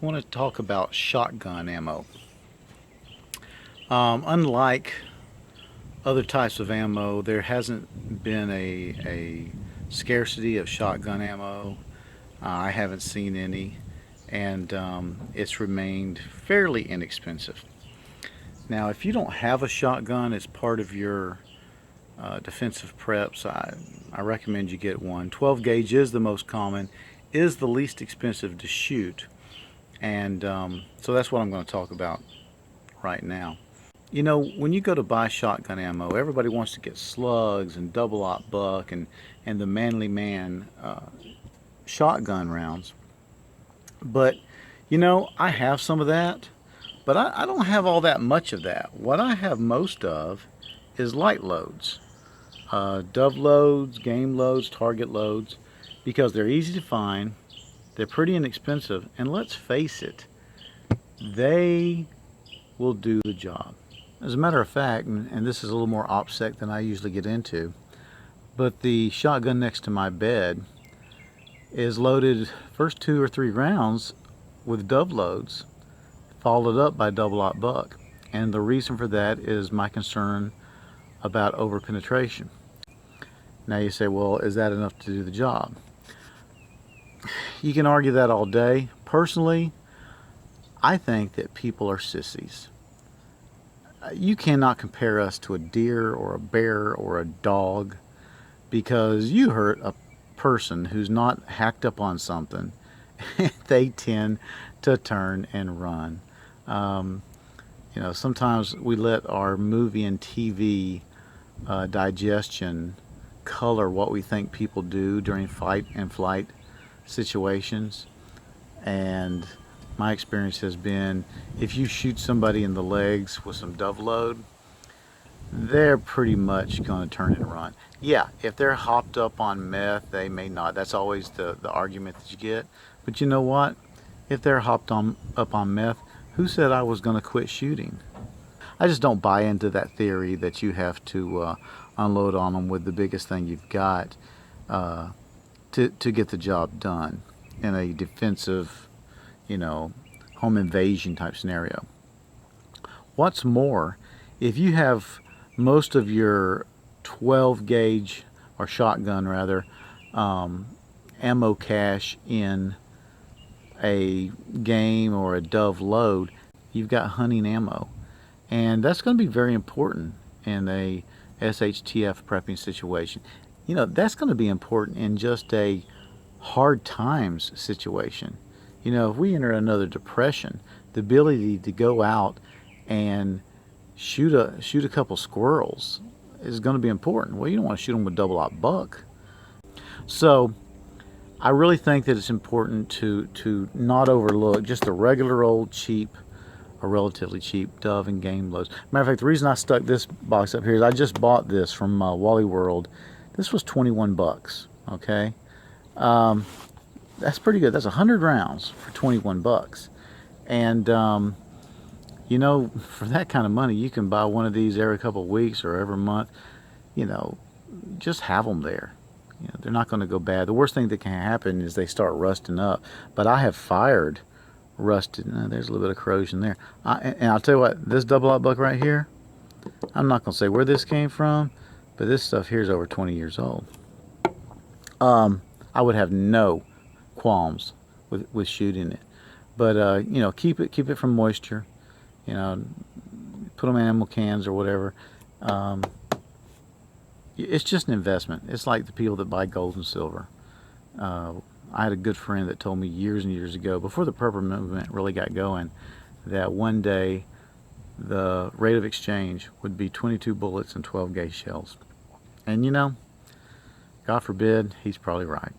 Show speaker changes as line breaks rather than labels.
I want to talk about shotgun ammo. Unlike other types of ammo, there hasn't been a scarcity of shotgun ammo. I haven't seen any, and it's remained fairly inexpensive. Now, if you don't have a shotgun as part of your defensive preps, I recommend you get one. 12 gauge is the most common, is the least expensive to shoot, and so that's what I'm going to talk about right now. You know, when you go to buy shotgun ammo, everybody wants to get slugs and double-aught buck and the Manly Man shotgun rounds. But, you know, I have some of that, but I don't have all that much of that. What I have most of is light loads, dove loads, game loads, target loads, because they're easy to find, they're pretty inexpensive, and let's face it, they will do the job. As a matter of fact, and this is a little more OPSEC than I usually get into, but the shotgun next to my bed is loaded first 2 or 3 rounds with dove loads, followed up by double-aught buck. And the reason for that is my concern about over-penetration. Now you say, well, is that enough to do the job? You can argue that all day. Personally, I think that people are sissies. You cannot compare us to a deer or a bear or a dog because you hurt a person who's not hacked up on something, they tend to turn and run. You know, sometimes we let our movie and TV digestion color what we think people do during fight and flight situations. And my experience has been if you shoot somebody in the legs with some dove load, they're pretty much going to turn and run. Yeah, if they're hopped up on meth, they may not. That's always the argument that you get. But you know what? If they're up on meth, who said I was going to quit shooting? I just don't buy into that theory that you have to unload on them with the biggest thing you've got to get the job done in a defensive, you know, home invasion type scenario. What's more, if you have most of your 12 gauge or shotgun rather ammo cache in a game or a dove load, you've got hunting ammo, and that's going to be very important in a SHTF prepping situation. You know, that's going to be important in just a hard times situation. You know, if we enter another depression, the ability to go out and shoot a couple squirrels is going to be important. Well, you don't want to shoot them with double-aught buck. So I really think that it's important to not overlook just the regular old cheap or relatively cheap dove and game loads. Matter of fact, the reason I stuck this box up here is I just bought this from Wally World. This was 21 bucks. Okay, that's pretty good. That's 100 rounds for 21 bucks, and you know, for that kind of money, you can buy one of these every couple of weeks or every month. You know, just have them there. You know, they're not going to go bad. The worst thing that can happen is they start rusting up. But I have fired rusted. There's a little bit of corrosion there. And I'll tell you what, this double-aught buck right here, I'm not going to say where this came from, but this stuff here is over 20 years old. I would have no qualms with shooting it. But, you know, keep it from moisture. You know, put them in animal cans or whatever. It's just an investment. It's like the people that buy gold and silver. I had a good friend that told me years and years ago, before the purple movement really got going, that one day the rate of exchange would be 22 bullets and 12 gauge shells. And you know, God forbid, he's probably right.